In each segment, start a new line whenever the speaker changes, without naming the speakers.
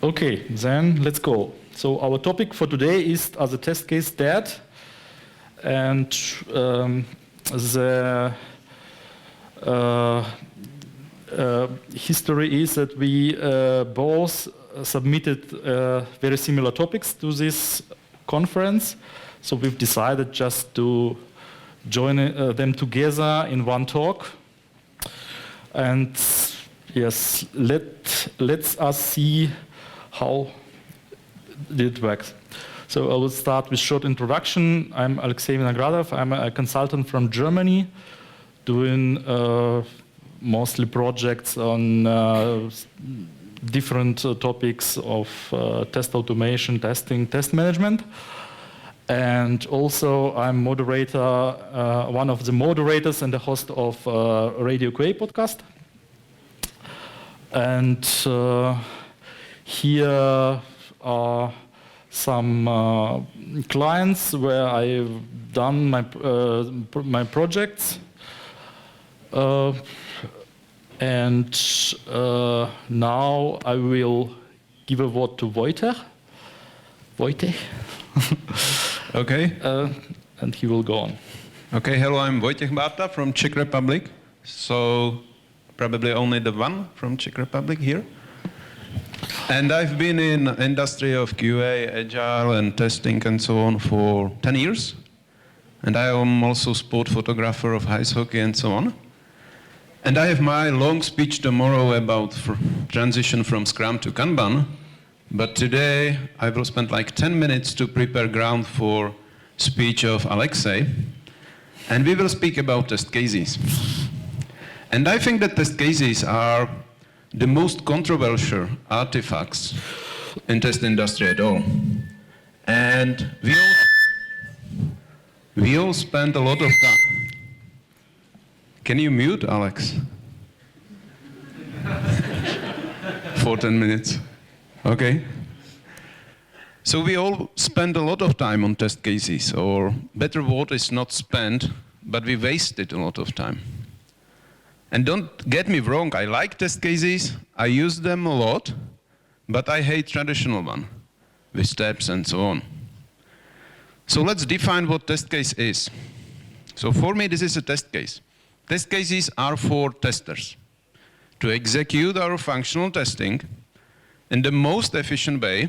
Okay, then let's go. So our topic for today is as a test case dead, and the history is that we both submitted very similar topics to this conference, so we've decided just to join them together in one talk. And yes, let's us see how it works. So I will start with short introduction. I'm Alexey Vinogradov. I'm a consultant from Germany, doing mostly projects on different topics of test automation, testing, test management. And also I'm moderator, one of the moderators and the host of Radio QA podcast. And here are some clients where I've done my projects. And now I will give a word to Vojtech.
Okay.
And he will go on.
Okay, hello, I'm Vojtech Barta from Czech Republic. So probably only the one from Czech Republic here. And I've been in industry of QA, agile and testing and so on for 10 years. And I am also sport photographer of ice hockey and so on. And I have my long speech tomorrow about transition from Scrum to Kanban. But today I will spend like 10 minutes to prepare ground for speech of Alexey. And we will speak about test cases. And I think that test cases are the most controversial artifacts in test industry at all. And we all spend a lot of time. Can you mute, Alex? For 10 minutes. Okay. So we all spend a lot of time on test cases, or better word is not spent, but we wasted a lot of time. And don't get me wrong, I like test cases, I use them a lot, but I hate traditional one, with steps and so on. So let's define what test case is. So for me, this is a test case. Test cases are for testers to execute our functional testing in the most efficient way,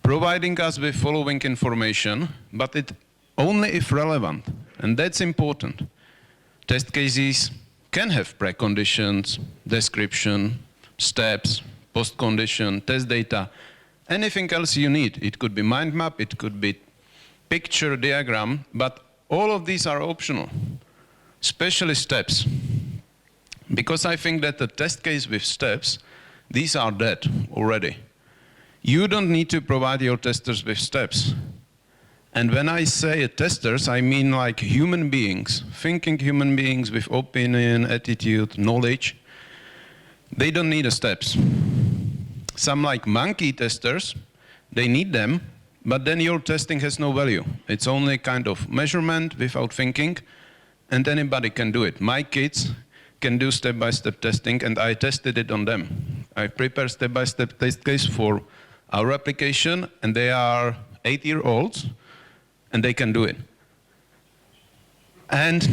providing us with following information, but it only if relevant, and that's important. Test cases can have preconditions, description, steps, post-condition, test data, anything else you need. It could be mind map, it could be picture, diagram, but all of these are optional, especially steps. Because I think that the test case with steps, these are dead already. You don't need to provide your testers with steps. And when I say testers, I mean like human beings, thinking human beings with opinion, attitude, knowledge. They don't need the steps. Some like monkey testers, they need them, but then your testing has no value. It's only kind of measurement without thinking, and anybody can do it. My kids can do step-by-step testing, and I tested it on them. I prepared step-by-step test case for our application, and they are 8-year-olds, and they can do it. And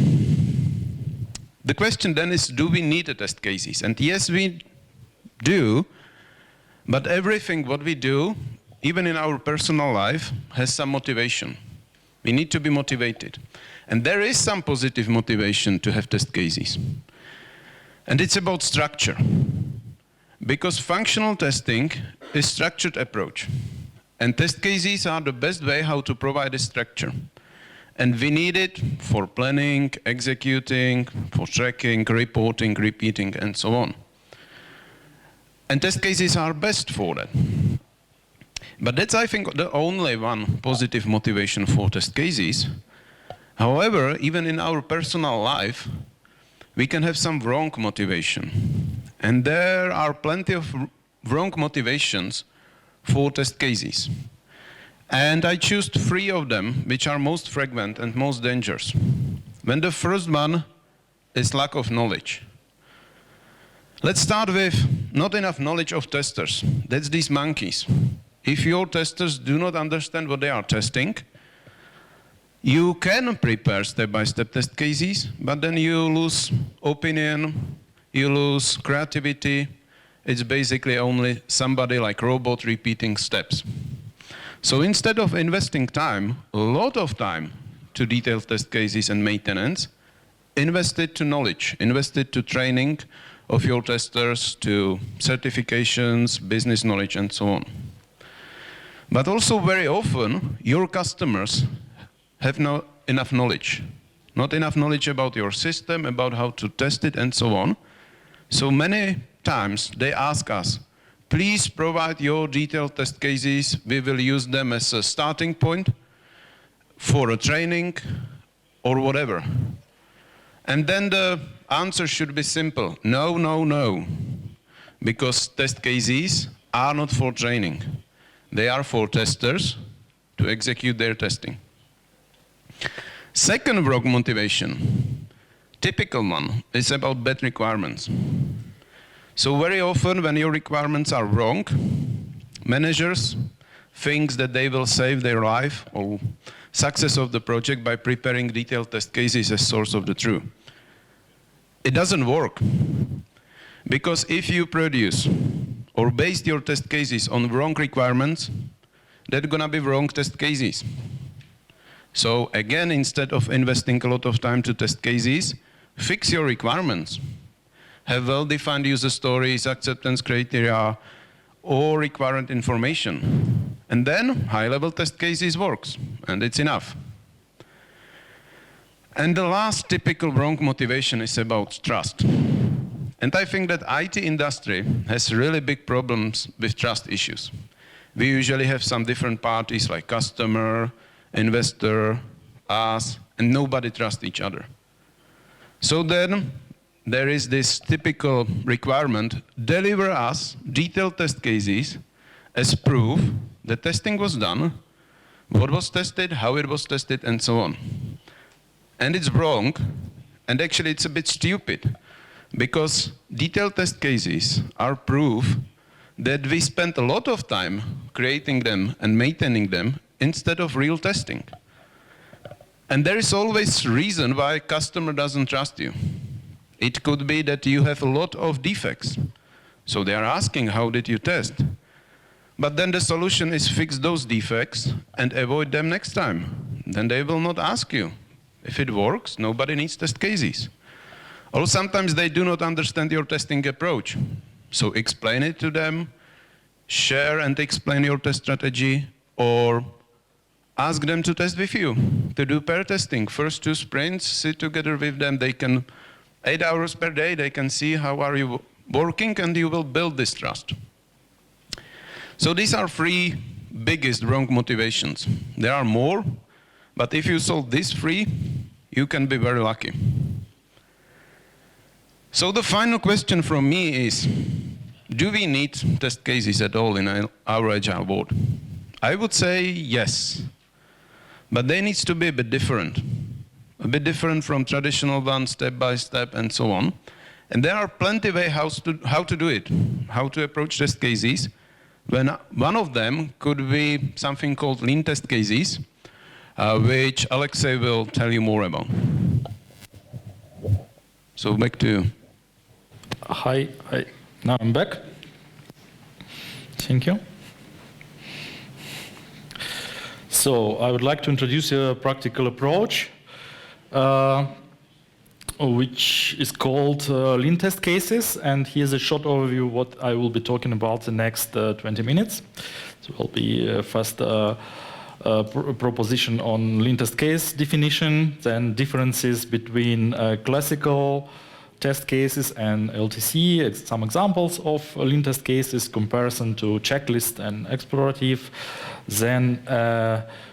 the question then is, do we need a test cases? And yes, we do, but everything what we do, even in our personal life, has some motivation. We need to be motivated. And there is some positive motivation to have test cases. And it's about structure. Because functional testing is structured approach. And test cases are the best way how to provide a structure. And we need it for planning, executing, for tracking, reporting, repeating, and so on. And test cases are best for that. But that's, I think, the only one positive motivation for test cases. However, even in our personal life, we can have some wrong motivation. And there are plenty of wrong motivations for test cases. And I choose 3 of them, which are most frequent and most dangerous. When the first one is lack of knowledge. Let's start with not enough knowledge of testers. That's these monkeys. If your testers do not understand what they are testing, you can prepare step-by-step test cases, but then you lose opinion, you lose creativity. It's basically only somebody like robot repeating steps. So instead of investing time, a lot of time, to detailed test cases and maintenance, invest it to knowledge, invest it to training of your testers, to certifications, business knowledge, and so on. But also very often, your customers have not enough knowledge. Not enough knowledge about your system, about how to test it, and so on. So many times they ask us, please provide your detailed test cases. We will use them as a starting point for a training or whatever. And then the answer should be simple. No, no, no. Because test cases are not for training. They are for testers to execute their testing. Second wrong motivation, typical one, is about bad requirements. So very often when your requirements are wrong, managers think that they will save their life or success of the project by preparing detailed test cases as source of the truth. It doesn't work. Because if you produce or base your test cases on wrong requirements, they're gonna be wrong test cases. So again, instead of investing a lot of time to test cases, fix your requirements. Have well-defined user stories, acceptance criteria, or required information. And then high-level test cases works, and it's enough. And the last typical wrong motivation is about trust. And I think that IT industry has really big problems with trust issues. We usually have some different parties like customer, investor, us, and nobody trusts each other. So then there is this typical requirement, deliver us detailed test cases as proof that testing was done, what was tested, how it was tested, and so on. And it's wrong, and actually it's a bit stupid, because detailed test cases are proof that we spent a lot of time creating them and maintaining them instead of real testing. And there is always reason why a customer doesn't trust you. It could be that you have a lot of defects. So they are asking, how did you test? But then the solution is fix those defects and avoid them next time. Then they will not ask you. If it works, nobody needs test cases. Or sometimes they do not understand your testing approach. So explain it to them, share and explain your test strategy, or ask them to test with you, to do pair testing. First 2 sprints, sit together with them. They can, 8 hours per day, they can see how are you working, and you will build this trust. So these are 3 biggest wrong motivations. There are more, but if you solve these 3, you can be very lucky. So the final question from me is, do we need test cases at all in our agile world? I would say yes, but they need to be a bit different from traditional ones, step by step, and so on. And there are plenty of ways how to do it, how to approach test cases. When one of them could be something called lean test cases, which Alexey will tell you more about. So back to you.
Hi. Now I'm back. Thank you. So I would like to introduce a practical approach, which is called lean test cases. And here's a short overview of what I will be talking about the next 20 minutes. So it will be first proposition on lean test case definition, then differences between classical test cases and LTC, some examples of lean test cases, comparison to checklist and explorative, then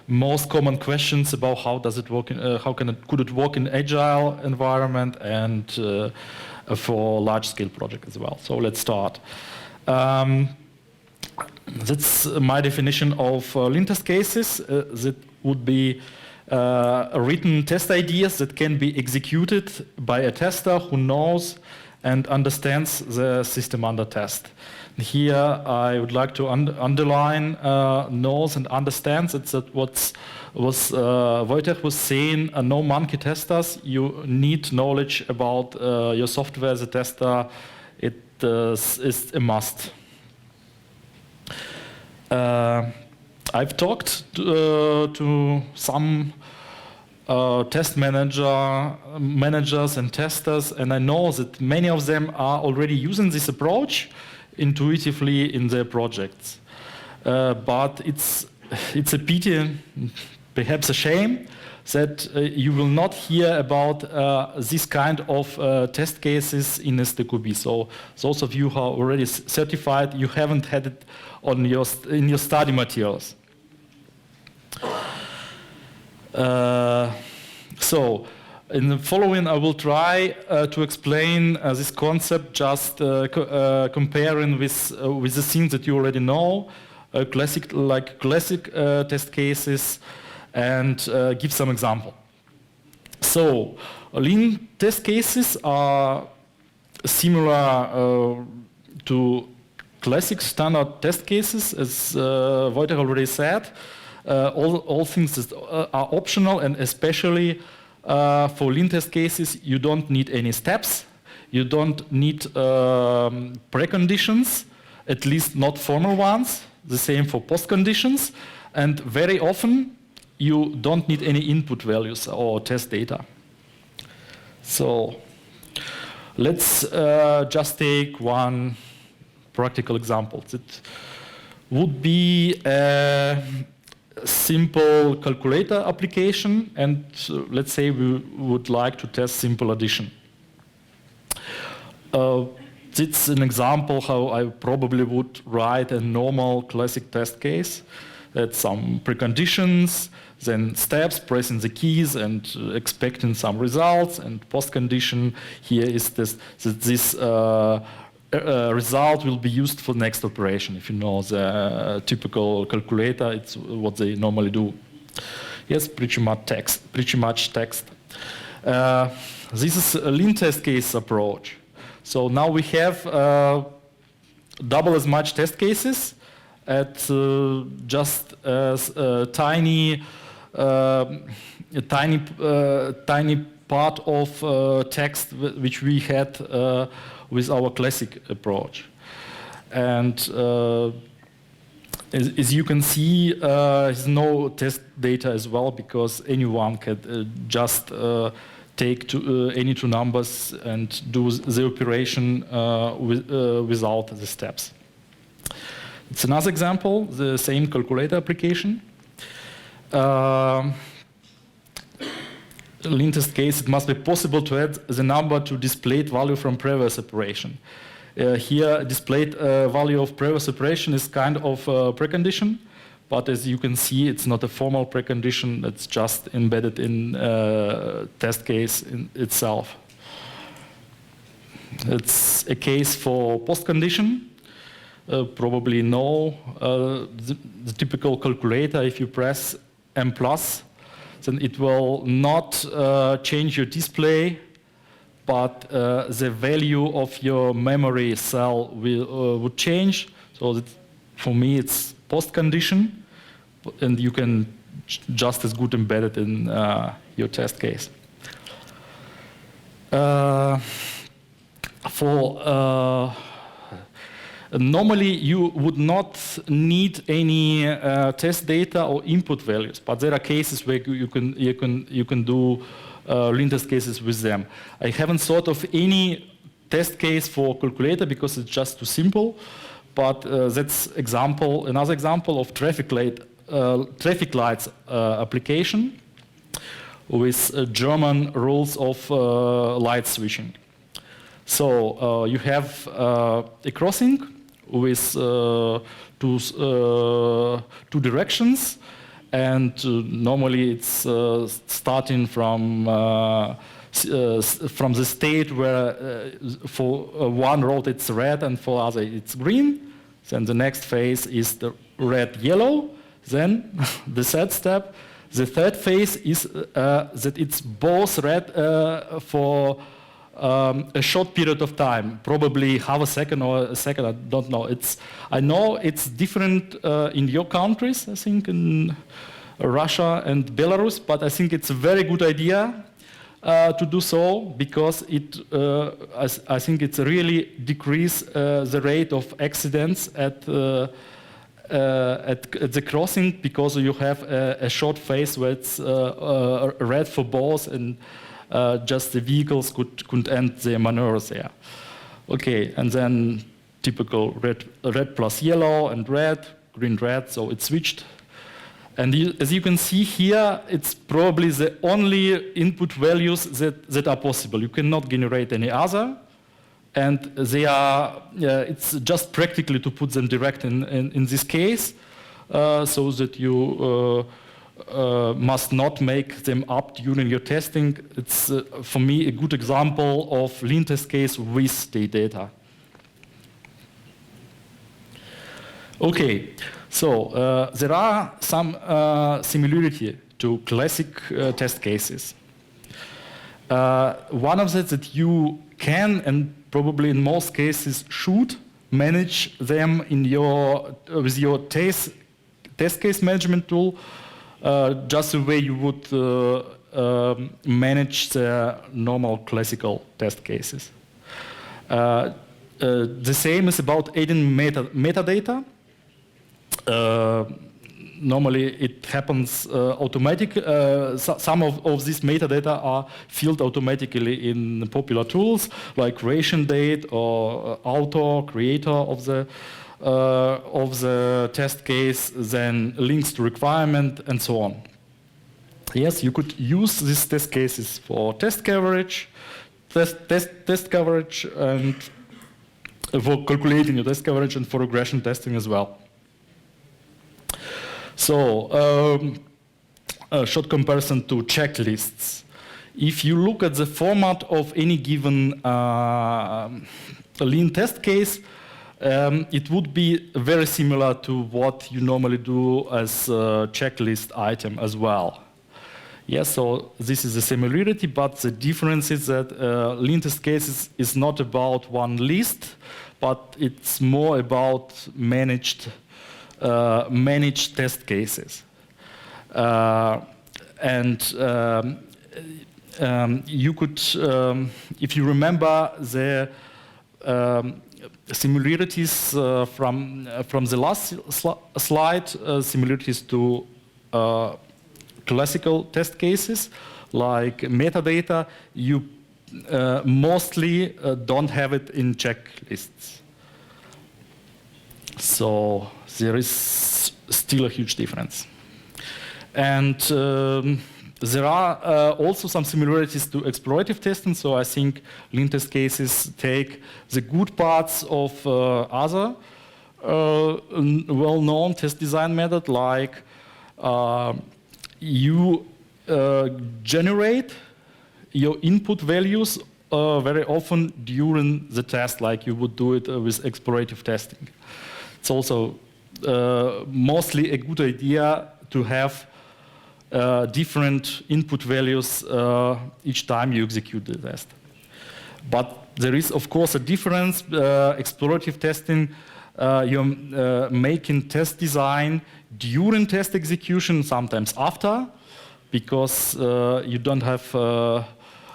most common questions about how does it work, could it work in agile environment, and for large-scale project as well. So let's start. That's my definition of lean test cases. That would be written test ideas that can be executed by a tester who knows and understands the system under test. Here I would like to underline knows and understands. It's what Vojtech was saying, no monkey testers. You need knowledge about your software as a tester. It is a must. I've talked to some test managers and testers, and I know that many of them are already using this approach intuitively in their projects. But it's a pity, perhaps a shame, that you will not hear about this kind of test cases in STQB. So those of you who are already certified, you haven't had it on in your study materials. So in the following, I will try to explain this concept, just comparing with the things that you already know, classic test cases, and give some example. So lean test cases are similar to classic standard test cases, as Vojtech already said. All things that are optional, and especially for lean test cases, you don't need any steps. You don't need preconditions, at least not formal ones. The same for post conditions. And very often, you don't need any input values or test data. So let's just take one practical example. It would be a simple calculator application, and let's say we would like to test simple addition. It's an example how I probably would write a normal classic test case. That's some preconditions, then steps, pressing the keys and expecting some results, and post condition here is this result will be used for next operation. If you know the typical calculator, it's what they normally do. Yes, pretty much text. This is a lean test case approach. So now we have double as much test cases at just a tiny part of text which we had with our classic approach. And as you can see, there's no test data as well, because anyone can just take any two numbers and do the operation without the steps. It's another example, the same calculator application. Lean test case, it must be possible to add the number to displayed value from previous operation. Here, displayed value of previous operation is kind of a precondition, but as you can see, it's not a formal precondition, it's just embedded in test case in itself. It's a case for post condition. Probably know the typical calculator, if you press M+, then it will not change your display, but the value of your memory cell would change. So that for me, it's post condition, and you can just as good embed it in your test case. Normally, you would not need any test data or input values, but there are cases where you can do lean test cases with them. I haven't thought of any test case for calculator because it's just too simple, but that's another example of traffic lights application with German rules of light switching. So you have a crossing with two directions, and normally it's starting from the state where for one road it's red and for other it's green. Then the next phase is the red-yellow. Then the third step, the third phase is that it's both red for a short period of time, probably half a second or a second, I don't know. I know it's different in your countries, I think in Russia and Belarus, but I think it's a very good idea to do so because I think it's really decrease the rate of accidents at the crossing because you have a short phase where it's red for both and just the vehicles could end their maneuvers there. Okay, and then typical red plus yellow and red, green, red, so it switched. And as you can see here, it's probably the only input values that are possible. You cannot generate any other. And they are, it's just practically to put them direct in this case, so that you must not make them up during your testing. It's, for me, a good example of lean test case with state data. Okay, so there are some similarity to classic test cases. One of them that you can and probably in most cases should manage them in with your test case management tool, just the way you would manage the normal classical test cases. The same is about adding metadata. Normally it happens automatically. Some of these metadata are filled automatically in popular tools like creation date or author, creator of the test case, then links to requirement and so on. Yes, you could use these test cases for test coverage, test coverage, and for calculating your test coverage and for regression testing as well. So, a short comparison to checklists. If you look at the format of any given lean test case, it would be very similar to what you normally do as a checklist item as well. Yes, so this is a similarity, but the difference is that lean test cases is not about one list, but it's more about managed test cases. You could, if you remember the similarities from the last slide, similarities to classical test cases, like metadata, you mostly don't have it in checklists. So there is still a huge difference. And there are also some similarities to explorative testing. So I think lean test cases take the good parts of other well-known test design method, like you generate your input values very often during the test, like you would do it with explorative testing. It's also mostly a good idea to have different input values each time you execute the test. But there is, of course, a difference. Explorative testing, you're making test design during test execution, sometimes after, because you don't have.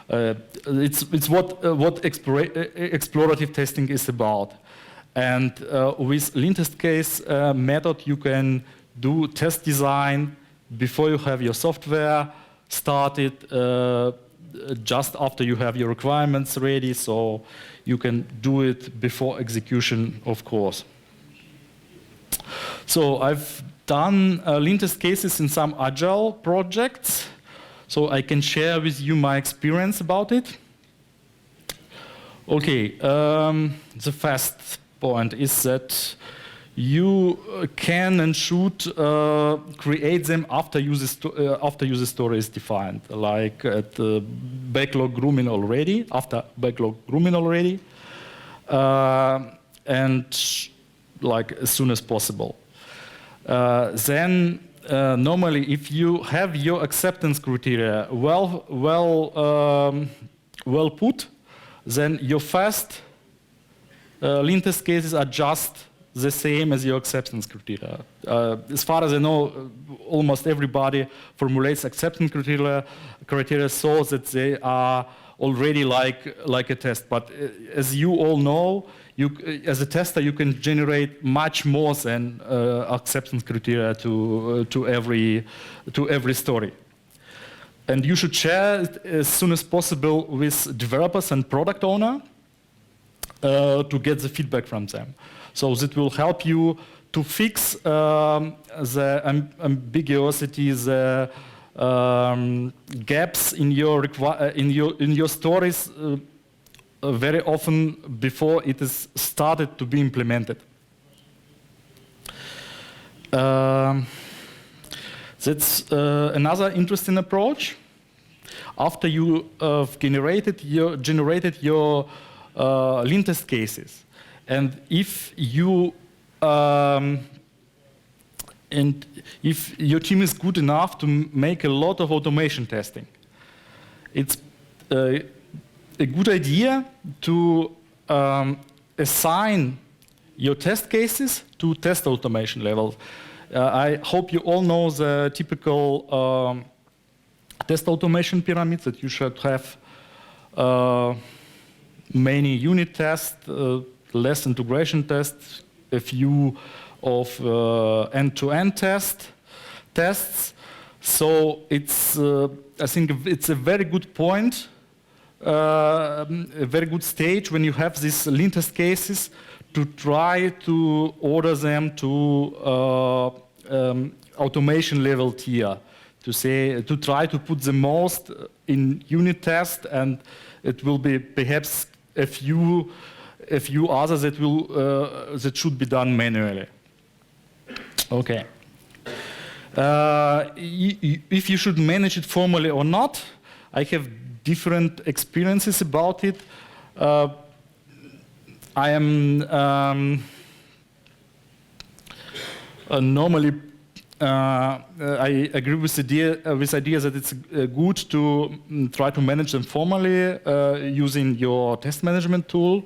It's what explorative testing is about. And with lean test case method, you can do test design before you have your software started, just after you have your requirements ready, so you can do it before execution, of course. So I've done lean test cases in some agile projects, so I can share with you my experience about it. Okay, the first point is that you can and should create them after user story is defined, like at backlog grooming already, after backlog grooming already, and like as soon as possible. Then normally, if you have your acceptance criteria well put, then your first lean test cases are just the same as your acceptance criteria. As far as I know, almost everybody formulates acceptance criteria so that they are already like a test. But as you all know, as a tester, you can generate much more than acceptance criteria to every story. And you should share it as soon as possible with developers and product owner to get the feedback from them. So that will help you to fix the ambiguity, the gaps in your stories very often before it is started to be implemented. That's another interesting approach. After you have generated your lean test cases, and if your team is good enough to make a lot of automation testing, it's a good idea to assign your test cases to test automation levels. I hope you all know the typical test automation pyramid, that you should have many unit tests, less integration tests, a few of end-to-end tests. So it's, I think it's a very good point, a very good stage when you have these lean test cases to try to order them to automation level tier, to try to put the most in unit test, and it will be perhaps a few others that should be done manually. Okay. If you should manage it formally or not, I have different experiences about it. I am normally I agree with the idea that it's good to try to manage them formally using your test management tool.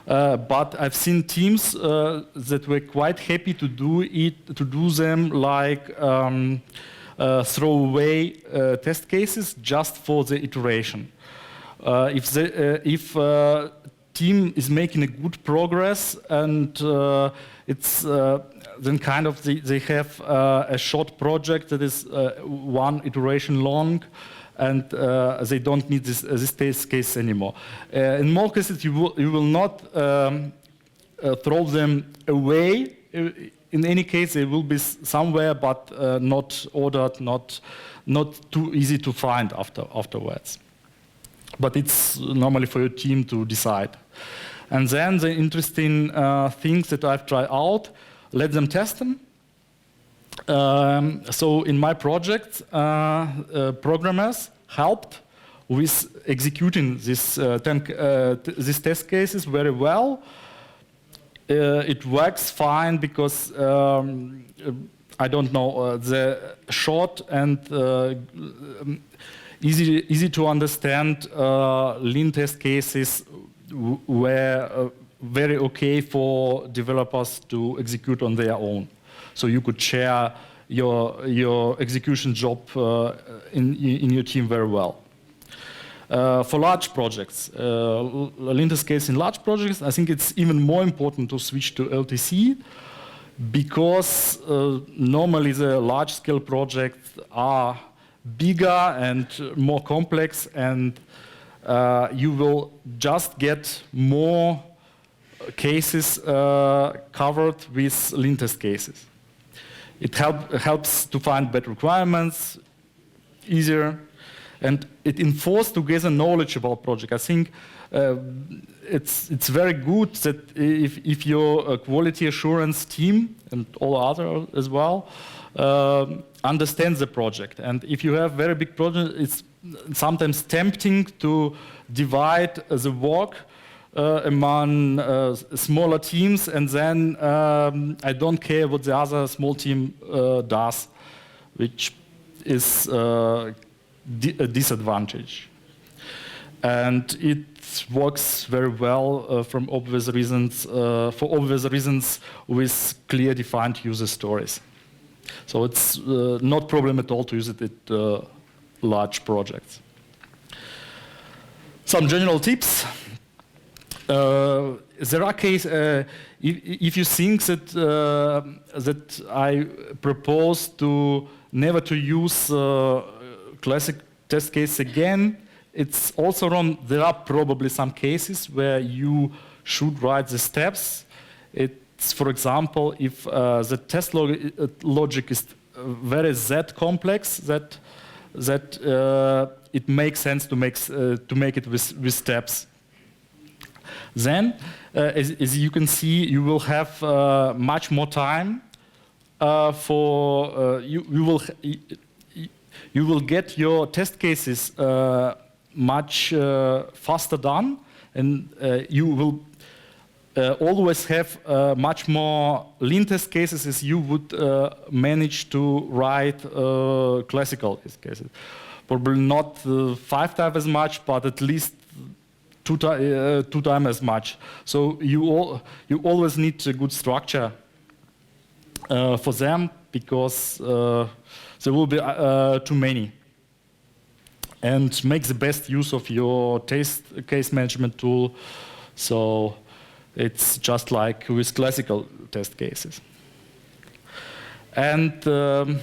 But I've seen teams that were quite happy to do them like throwaway test cases just for the iteration. If team is making a good progress, and it's then kind of they have a short project that is one iteration long, and they don't need this test case anymore. In more cases, you will not throw them away. In any case, they will be somewhere, but not ordered, not too easy to find afterwards. But it's normally for your team to decide. And then the interesting things that I've tried out, let them test them. So in my project, programmers helped with executing these test cases very well. It works fine because I don't know, the short and easy to understand lean test cases were very okay for developers to execute on their own. So you could share your execution job in your team very well. For large projects, lean test case in large projects, I think it's even more important to switch to LTC, because normally the large-scale projects are bigger and more complex, and you will just get more cases covered with lean test cases. It helps to find better requirements easier, and it enforces together knowledge about project. I think it's very good that if your quality assurance team and all other as well understands the project, and if you have very big projects, it's sometimes tempting to divide the work among smaller teams, and then I don't care what the other small team does, which is a disadvantage. and it works very well from obvious reasons, for obvious reasons with clear defined user stories. So it's not problem at all to use it at large projects. Some general tips. There are cases, if you think that, that I propose to never to use classic test case again, it's also wrong. There are probably some cases where you should write the steps. It's, for example, if the test logic is very Z complex, that it makes sense to make it with steps. Then, as you can see, you will have much more time for you will get your test cases much faster done, and you will always have much more lean test cases as you would manage to write classical test cases. Probably not 5 times as much, but at least two times as much. So you always need a good structure for them, because there will be too many. And make the best use of your test case management tool. So it's just like with classical test cases. And the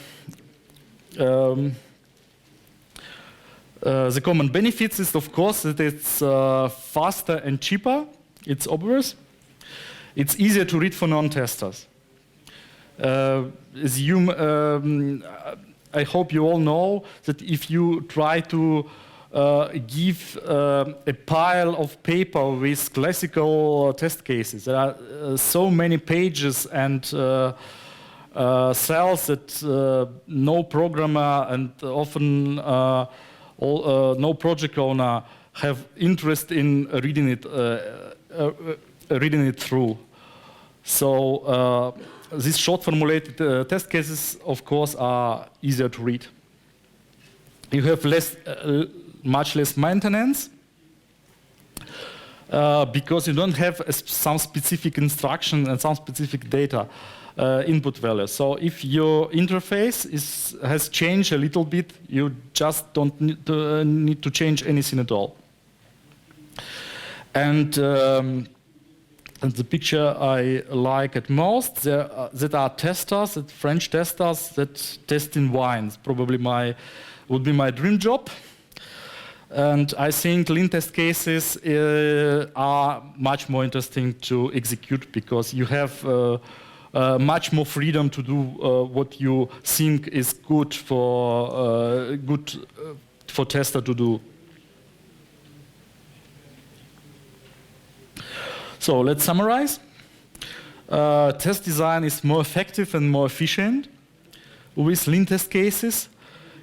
common benefits is, of course, that it's faster and cheaper. It's obvious. It's easier to read for non-testers. I hope you all know that if you try to give a pile of paper with classical test cases, there are so many pages and cells that no programmer and often no project owner have interest in reading it through. So these short formulated test cases, of course, are easier to read. You have much less maintenance because you don't have some specific instruction and some specific data input values. So if your interface has changed a little bit, you just don't need to change anything at all. And the picture I like at most, that are testers, that French testers that test in wines. Probably would be my dream job. And I think lean test cases are much more interesting to execute, because you have much more freedom to do what you think is good for tester to do. So let's summarize. Test design is more effective and more efficient. With lean test cases,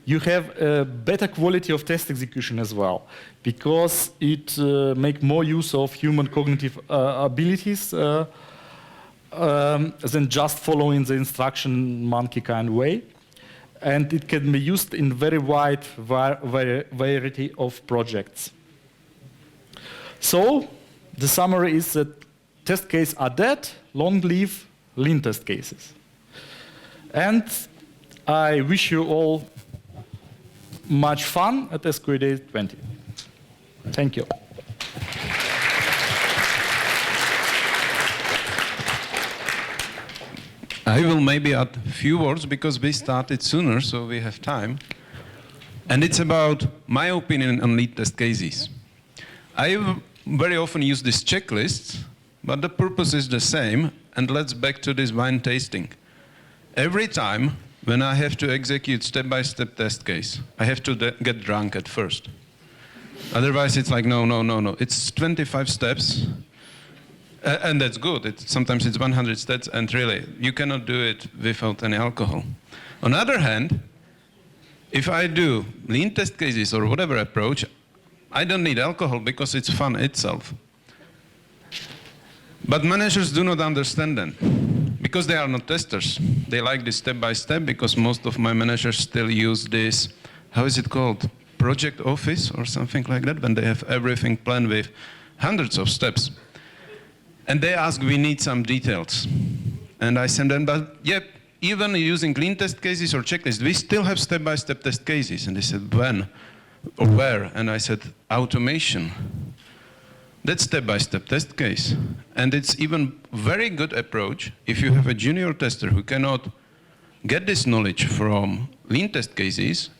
you have a better quality of test execution as well, because it makes more use of human cognitive abilities than just following the instruction monkey kind way. And it can be used in very wide variety of projects. So the summary is that test cases are dead, long live lean test cases. And I wish you all much fun at SQA Day 20. Thank you.
I will maybe add a few words, because we started sooner, so we have time. And it's about my opinion on lead test cases. I very often use these checklists, but the purpose is the same. And let's back to this wine tasting. Every time when I have to execute step-by-step test case, I have to get drunk at first. Otherwise, it's like, no. It's 25 steps, and that's good. Sometimes it's 100 steps, and really, you cannot do it without any alcohol. On the other hand, if I do lean test cases or whatever approach, I don't need alcohol because it's fun itself. But managers do not understand that, because they are not testers. They like this step-by-step, because most of my managers still use this, how is it called? project office or something like that, when they have everything planned with hundreds of steps. And they ask, we need some details. And I send them, but yep, even using clean test cases or checklists, we still have step-by-step test cases. And they said, when or where? And I said, automation. That's step-by-step test case. And it's even very good approach if you have a junior tester who cannot get this knowledge from lean test cases,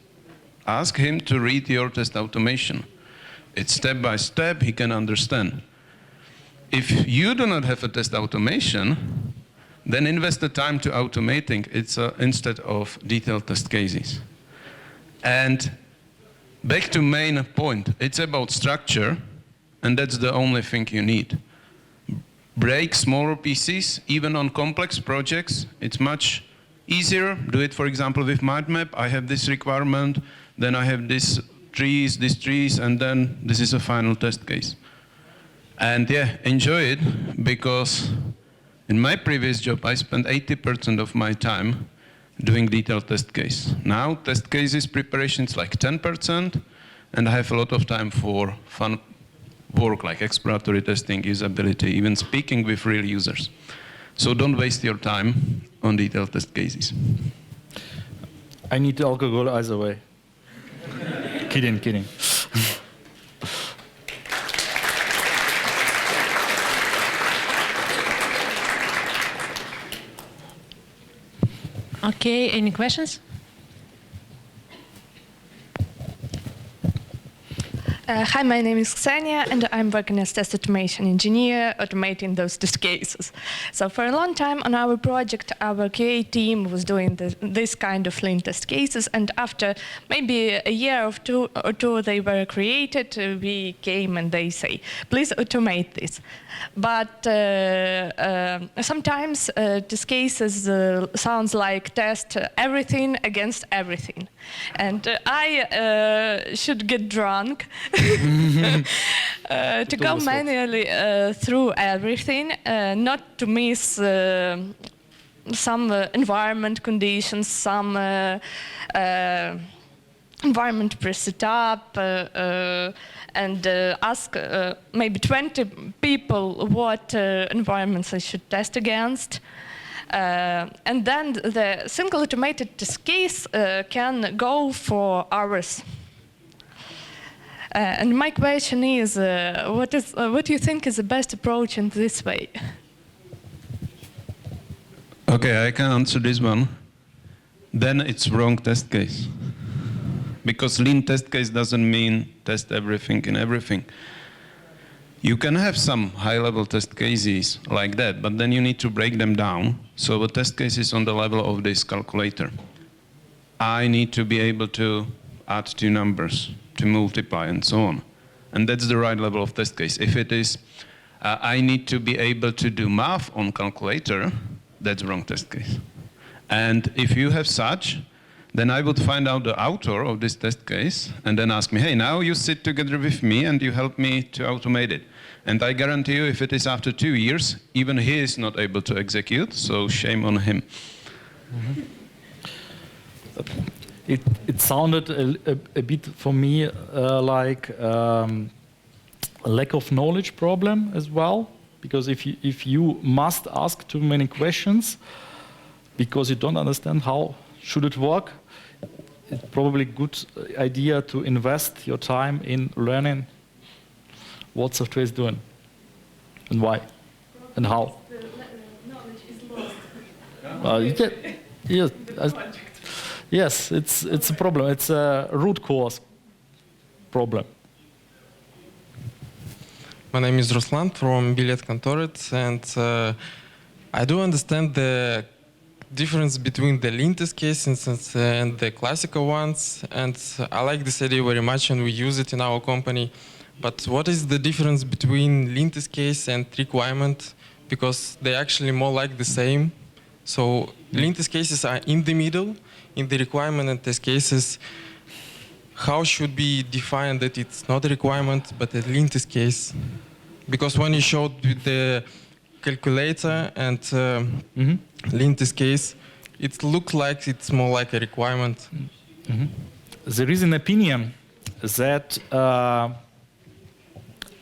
ask him to read your test automation. It's step-by-step, he can understand. If you do not have a test automation, then invest the time to automating it instead of detailed test cases. And back to main point, it's about structure, and that's the only thing you need. Break smaller pieces, even on complex projects, it's much easier. Do it, for example, with mind map. I have this requirement, then I have these trees, and then this is a final test case. And yeah, enjoy it, because in my previous job, I spent 80% of my time doing detailed test case. Now, test cases preparation is like 10%, and I have a lot of time for fun work like exploratory testing, usability, even speaking with real users. So don't waste your time on detailed test cases.
I need alcohol either way. Kidding.
Okay, any questions?
Hi, my name is Ksenia, and I'm working as test automation engineer, automating those test cases. So for a long time on our project, our QA team was doing this kind of lean test cases, and after maybe a year or two they were created, we came and they say, please automate this. But sometimes test cases sounds like test everything against everything. And I should get drunk to go manually through everything, not to miss some environment conditions, some environment preset up, and ask maybe 20 people what environments I should test against. And then the single automated test case can go for hours. And my question is, what do you think is the best approach in this way?
Okay, I can answer this one. Then it's wrong test case. Because lean test case doesn't mean test everything in everything. You can have some high-level test cases like that, but then you need to break them down. So the test case is on the level of this calculator. I need to be able to add two numbers, to multiply, and so on. And that's the right level of test case. If it is, I need to be able to do math on calculator, that's wrong test case. And if you have such, then I would find out the author of this test case and then ask me, hey, now you sit together with me and you help me to automate it. And I guarantee you, if it is after 2 years, even he is not able to execute, so shame on him.
Mm-hmm. It sounded a bit for me like a lack of knowledge problem as well, because if you must ask too many questions because you don't understand how should it work, it's probably a good idea to invest your time in learning what software is doing and why and how.
The knowledge is lost.
Yes, it's a problem. It's a root cause problem.
My name is Ruslan from Bilet Kontoret, and I do understand the difference between the lean test cases and the classical ones, and I like this idea very much, and we use it in our company. But what is the difference between lean test case and requirement? Because they're actually more like the same. So lean test cases are in the middle. In the requirement and test cases, how should be defined that it's not a requirement but a lean test case? Because when you showed with the calculator and lean test case, it looks like it's more like a requirement.
Mm-hmm. There is an opinion that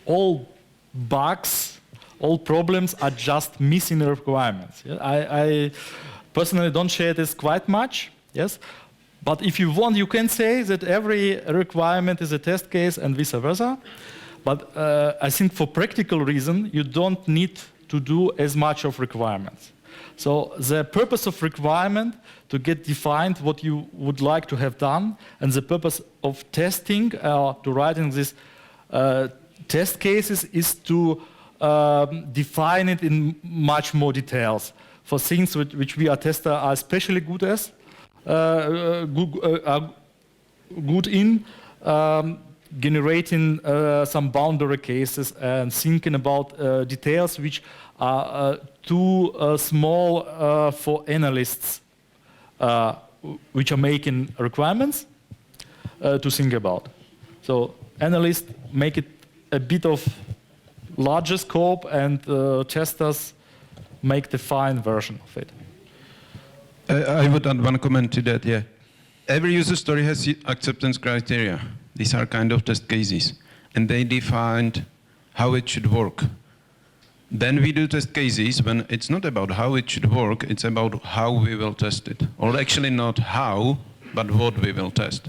all bugs, all problems are just missing requirements. Yeah? I personally don't share this quite much, yes? But if you want, you can say that every requirement is a test case and vice versa. But I think for practical reason, you don't need to do as much of requirements. So the purpose of requirement to get defined what you would like to have done, and the purpose of testing, to writing these test cases is to define it in much more details for things which we as testers are especially good as, good in generating some boundary cases and thinking about details which are too small for analysts which are making requirements to think about. So analysts make it a bit of larger scope, and testers make the fine version of it.
I would add one comment to that, yeah. Every user story has acceptance criteria. These are kind of test cases, and they defined how it should work. Then we do test cases when it's not about how it should work, it's about how we will test it. Or actually not how, but what we will test.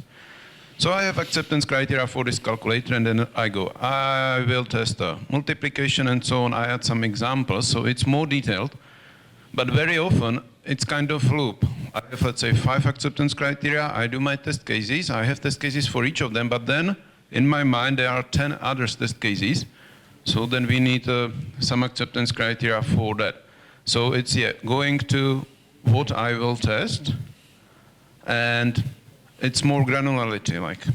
So I have acceptance criteria for this calculator, and then I go, I will test the multiplication and so on. I add some examples, so it's more detailed. But very often, it's kind of loop. I have, let's say, 5 acceptance criteria. I do my test cases. I have test cases for each of them. But then, in my mind, there are 10 other test cases. So then we need some acceptance criteria for that. So it's going to what I will test. And it's more granularity. Like,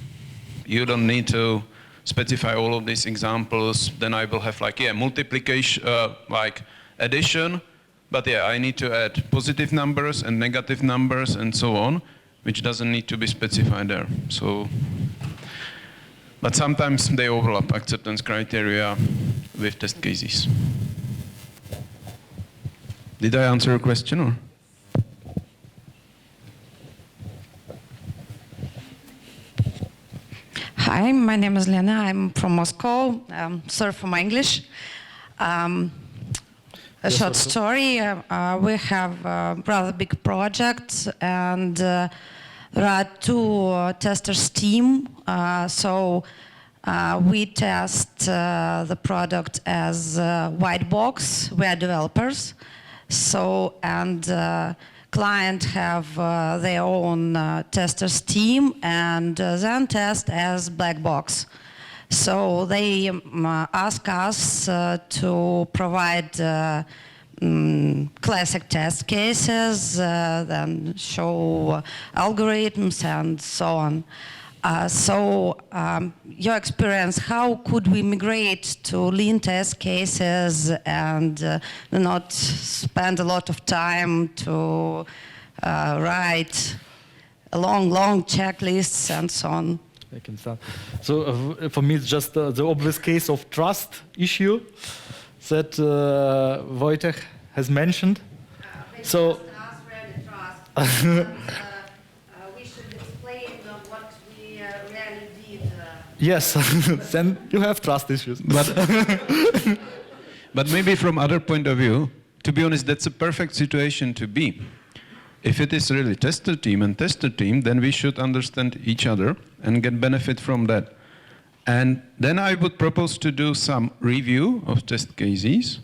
you don't need to specify all of these examples. Then I will have multiplication, addition. But I need to add positive numbers and negative numbers and so on, which doesn't need to be specified there. So, but sometimes they overlap acceptance criteria with test cases. Did I answer your question, or?
Hi, my name is Lena. I'm from Moscow. Sorry for my English. A short story. We have a rather big project, and there are 2 testers team. So we test the product as a white box. We are developers. So, and client have their own testers team, and then test as black box. So they ask us to provide classic test cases, then show algorithms and so on. Your experience, how could we migrate to lean test cases and not spend a lot of time to write long checklists and so on?
I can start. So for me, it's just the obvious case of trust issue that Vojtech has mentioned. So
we should explain what we really did.
Yes, then you have trust issues.
But maybe from other point of view, to be honest, that's a perfect situation to be. If it is really tester team and tester team, then we should understand each other and get benefit from that. And then I would propose to do some review of test cases.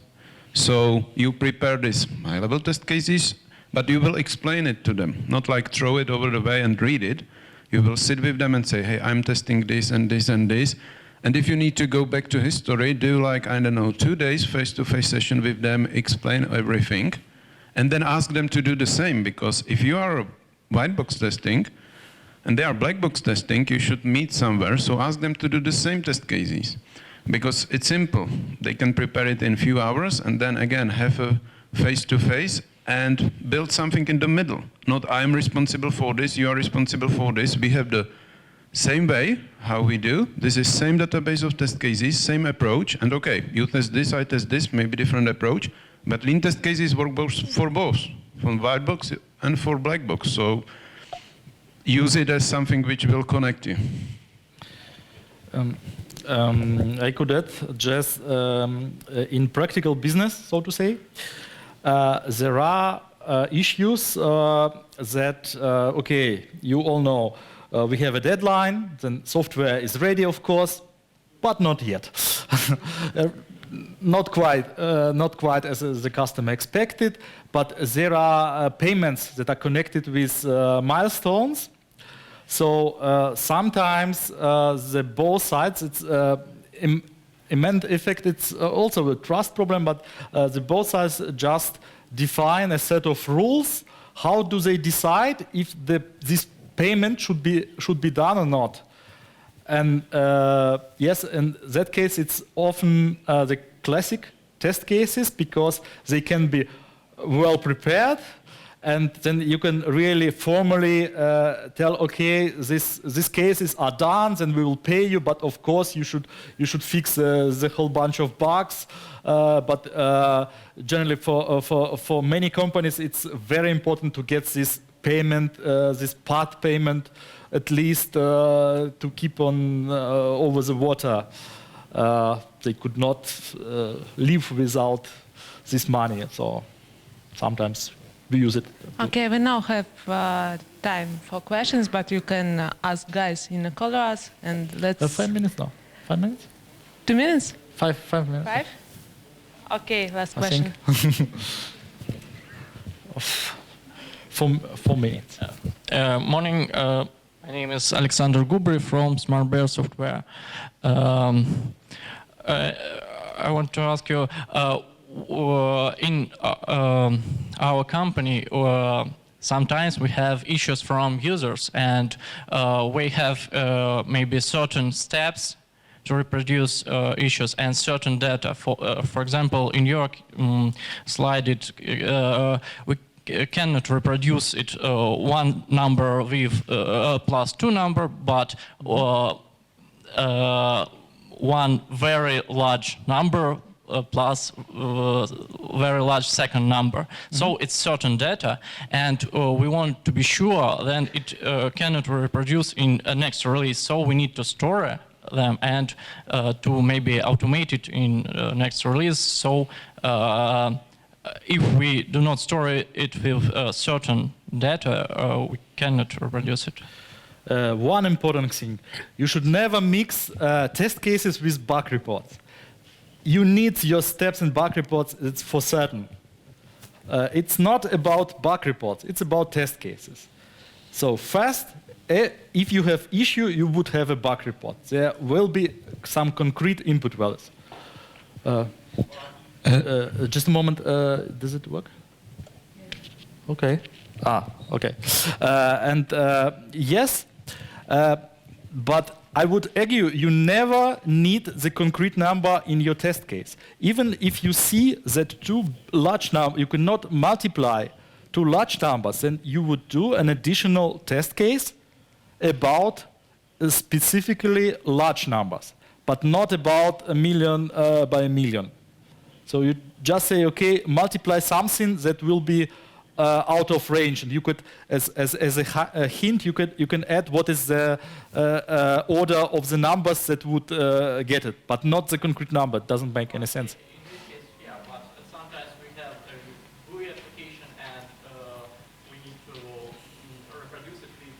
So you prepare these high-level test cases, but you will explain it to them, not like throw it over the way and read it. You will sit with them and say, hey, I'm testing this and this and this. And if you need to go back to history, do 2 days face-to-face session with them, explain everything. And then ask them to do the same, because if you are white box testing and they are black box testing, you should meet somewhere. So ask them to do the same test cases, because it's simple. They can prepare it in a few hours and then again have a face-to-face and build something in the middle. Not I'm responsible for this, you are responsible for this. We have the same way how we do. This is same database of test cases, same approach. And okay, you test this, I test this, maybe different approach. But lean test cases work for both, for white box and for black box. So use it as something which will connect you.
I could add just in practical business, so to say, there are issues that, okay, you all know, we have a deadline, then software is ready, of course, but not yet. Not quite as the customer expected, but there are payments that are connected with milestones. So sometimes the both sides, it's in effect, it's also a trust problem, but the both sides just define a set of rules. How do they decide if this payment should be done or not? And yes, in that case, it's often the classic test cases because they can be well prepared, and then you can really formally tell, okay, these cases are done, then we will pay you, but of course you should fix the whole bunch of bugs. But generally, for many companies, it's very important to get this payment, this part payment, at least to keep on over the water. They could not live without this money, so sometimes we use it.
Okay, we now have time for questions, but you can ask guys in the colors, and let's...
5 minutes now. 5 minutes?
2 minutes?
5 minutes.
5? Okay, last
I
question.
think. 4 minutes.
Morning. My name is Alexander Gubry from Smart Bear Software. I want to ask you, in our company, sometimes we have issues from users, and we have maybe certain steps to reproduce issues and certain data. For example, in your slide, we cannot reproduce it one number with plus 2 number, but one very large number plus very large second number. So it's certain data, and we want to be sure then it cannot reproduce in a next release. So we need to store them and to maybe automate it in next release. So if we do not store it with certain data, we cannot reproduce it.
One important thing, you should never mix test cases with bug reports. You need your steps in bug reports, it's for certain. It's not about bug reports, it's about test cases. So first, if you have issue, you would have a bug report. There will be some concrete input values. Just a moment, does it work? Okay. Okay. Yes, but I would argue you never need the concrete number in your test case. Even if you see that two large numbers, you cannot multiply two large numbers, then you would do an additional test case about specifically large numbers, but not about a million by a million. So you just say, okay, multiply something that will be out of range, and you could, as a hint, you can add what is the order of the numbers that would get it, but not the concrete number. It doesn't make any sense.
In this case, yeah, but sometimes we have a GUI application and we need to reproduce it with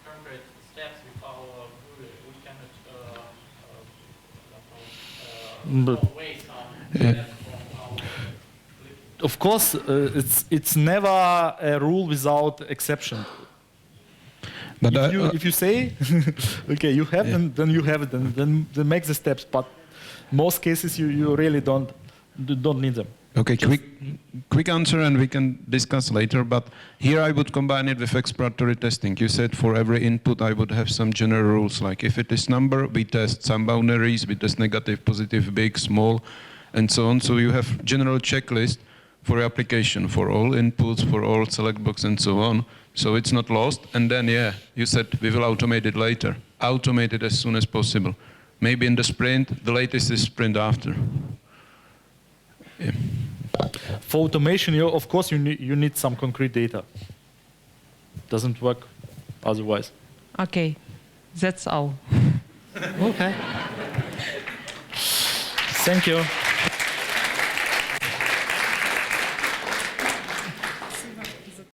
concrete steps with our GUI. We cannot away some steps.
Of course, it's never a rule without exception. But if you say, okay, you have them, then you have it, then make the steps. But most cases, you really don't need them.
Okay, quick answer, and we can discuss later. But here I would combine it with exploratory testing. You said for every input I would have some general rules, like if it is number, we test some boundaries, we test negative, positive, big, small, and so on. So you have general checklist for application, for all inputs, for all select box, and so on. So it's not lost. And then, yeah, you said we will automate it later. Automate it as soon as possible. Maybe in the sprint, the latest is sprint after. Yeah.
For automation, of course, you need some concrete data. Doesn't work otherwise.
Okay, that's all.
Okay. Thank you.